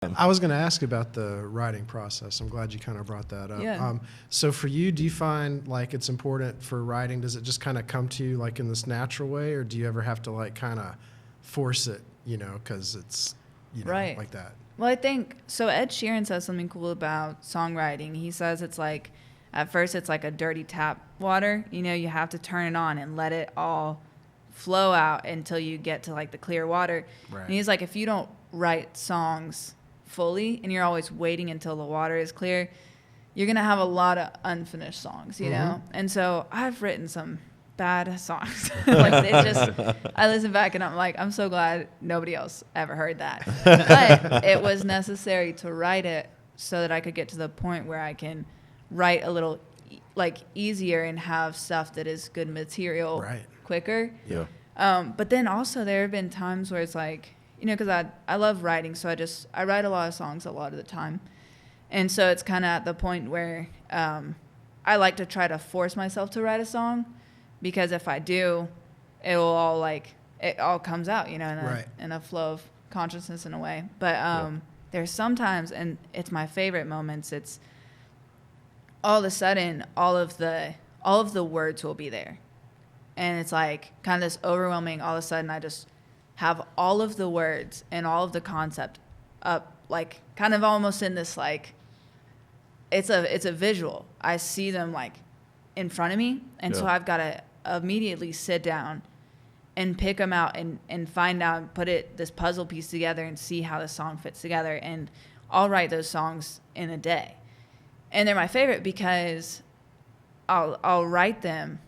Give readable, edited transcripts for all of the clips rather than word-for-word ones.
I was going to ask about the writing process. I'm glad you kind of brought that up. Yeah. So for you, do you find like it's important for writing? Does it just kind of come to you like in this natural way, or do you ever have to like kind of force it, because it's, Right. like that? Well, I think so. Ed Sheeran says something cool about songwriting. He says it's like, at first, it's like a dirty tap water. You have to turn it on and let it all flow out until you get to like the clear water. Right. And he's like, if you don't write songs fully and you're always waiting until the water is clear, you're going to have a lot of unfinished songs, you know? And so I've written some bad songs. Like I listen back and I'm like, I'm so glad nobody else ever heard that. But it was necessary to write it so that I could get to the point where I can write a little easier and have stuff that is good material quicker. Yeah. But then also there have been times where it's like, because I love writing, so I write a lot of songs a lot of the time. And so it's kind of at the point where I like to try to force myself to write a song, because if I do, it all comes out, in a flow of consciousness in a way. But there's sometimes, and it's my favorite moments, it's all of a sudden all of the words will be there. And it's like kind of this overwhelming, all of a sudden I just have all of the words and all of the concept up, like kind of almost in this, like, it's a visual. I see them like in front of me. And so I've got to immediately sit down and pick them out and find out and put this puzzle piece together and see how the song fits together. And I'll write those songs in a day. And they're my favorite because I'll write them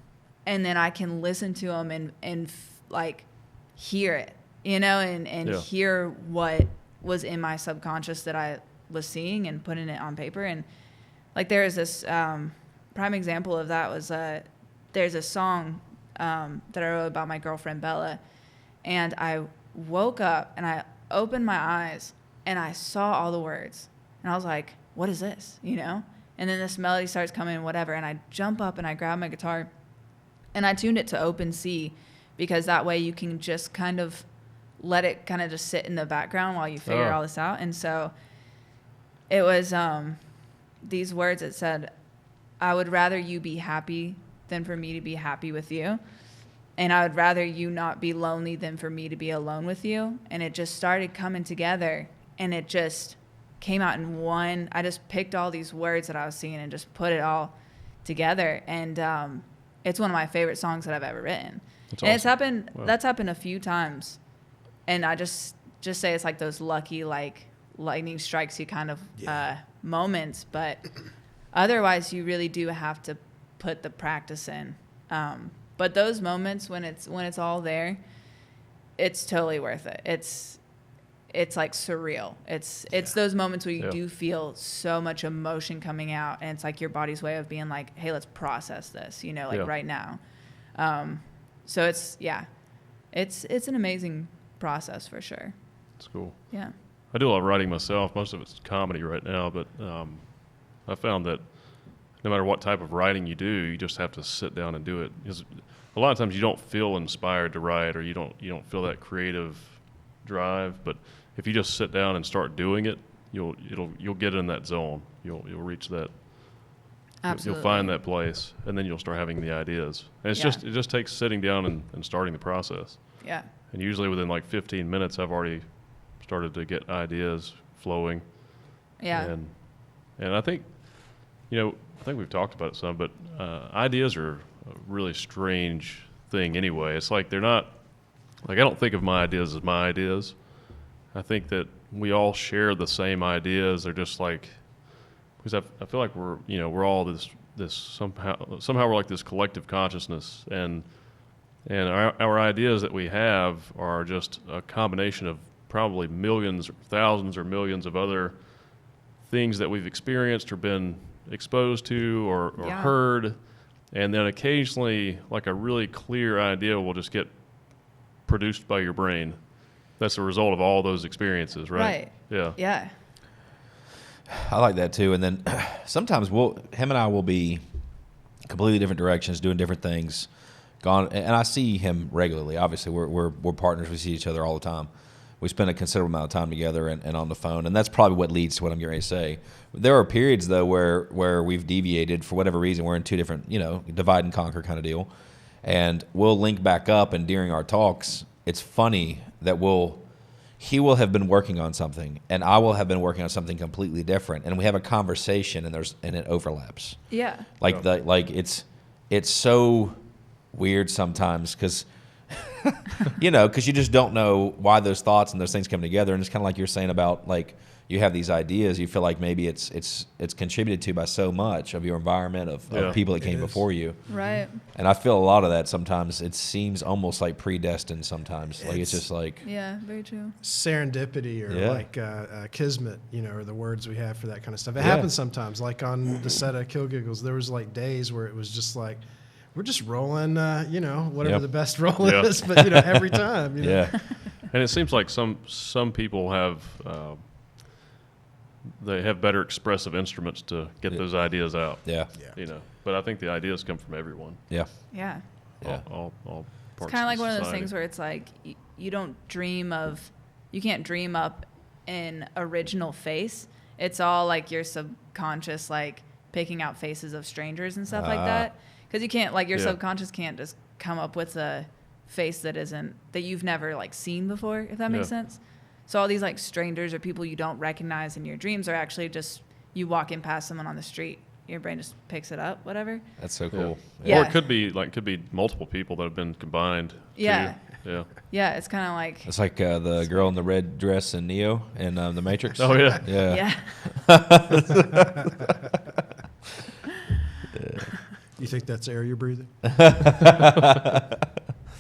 and then I can listen to them and like hear it, and hear what was in my subconscious that I was seeing and putting it on paper. And like there is this prime example of that was there's a song that I wrote about my girlfriend Bella, and I woke up and I opened my eyes and I saw all the words and I was like, what is this, And then this melody starts coming and whatever, and I jump up and I grab my guitar and I tuned it to open C, because that way you can just kind of let it kind of just sit in the background while you figure all this out. And so it was these words that said, I would rather you be happy than for me to be happy with you. And I would rather you not be lonely than for me to be alone with you. And it just started coming together, and it just came out in one. I just picked all these words that I was seeing and just put it all together. And it's one of my favorite songs that I've ever written. That's and awesome. it's happened. Wow. That's happened a few times. And I just say it's like those lucky, like lightning strikes you kind of moments. But otherwise, you really do have to put the practice in. But those moments when it's all there, it's totally worth it. It's like surreal. It's those moments where you do feel so much emotion coming out, and it's like your body's way of being like, hey, let's process this, right now. So it's an amazing process for sure. It's cool. Yeah. I do a lot of writing myself. Most of it's comedy right now, but I found that no matter what type of writing you do, you just have to sit down and do it. Because a lot of times you don't feel inspired to write, or you don't feel that creative drive. But if you just sit down and start doing it, you'll get in that zone. You'll reach that. Absolutely. You'll find that place, and then you'll start having the ideas. And it just takes sitting down and starting the process. Yeah. And usually within like 15 minutes, I've already started to get ideas flowing. Yeah. And I think, we've talked about it some, but ideas are a really strange thing anyway. It's like they're not, like I don't think of my ideas as my ideas. I think that we all share the same ideas. They're just like, because I feel like we're all this somehow we're like this collective consciousness, and our ideas that we have are just a combination of probably millions or thousands or millions of other things that we've experienced or been exposed to or heard, and then occasionally like a really clear idea will just get produced by your brain. That's a result of all those experiences, right? Right. Yeah. Yeah. I like that too. And then sometimes him and I will be completely different directions, doing different things. And I see him regularly. Obviously, we're partners. We see each other all the time. we spend a considerable amount of time together and on the phone, and that's probably what leads to what I'm getting ready to say. There are periods though where we've deviated for whatever reason. We're in two different, divide and conquer kind of deal, and we'll link back up. And during our talks, it's funny that he will have been working on something, and I will have been working on something completely different, and we have a conversation, and it overlaps. Yeah. It's so weird sometimes because. Because you just don't know why those thoughts and those things come together, and it's kind of like you're saying about like you have these ideas, you feel like maybe it's contributed to by so much of your environment of people that came before you, right? And I feel a lot of that sometimes. It seems almost like predestined sometimes. Like it's just like very true. Serendipity or like kismet, or the words we have for that kind of stuff. It happens sometimes. Like on the set of Kill Giggles, there was like days where it was just like, we're just rolling, whatever the best roll is, but every time. Yeah. And it seems like some people have they have better expressive instruments to get those ideas out. Yeah. But I think the ideas come from everyone. Yeah. Yeah. All parts. It's kind of like one of those society. things where it's like you can't dream up an original face. It's all like your subconscious, like picking out faces of strangers and stuff like that. Because you can't, like, your subconscious can't just come up with a face that you've never, like, seen before, if that makes sense. So all these, like, strangers or people you don't recognize in your dreams are actually just you walking past someone on the street. Your brain just picks it up, whatever. That's so cool. Yeah. Or it could be multiple people that have been combined. Yeah. Too. Yeah, it's kind of like... It's like the girl in the red dress in Neo in The Matrix. Oh, yeah. Yeah. You think that's air you're breathing?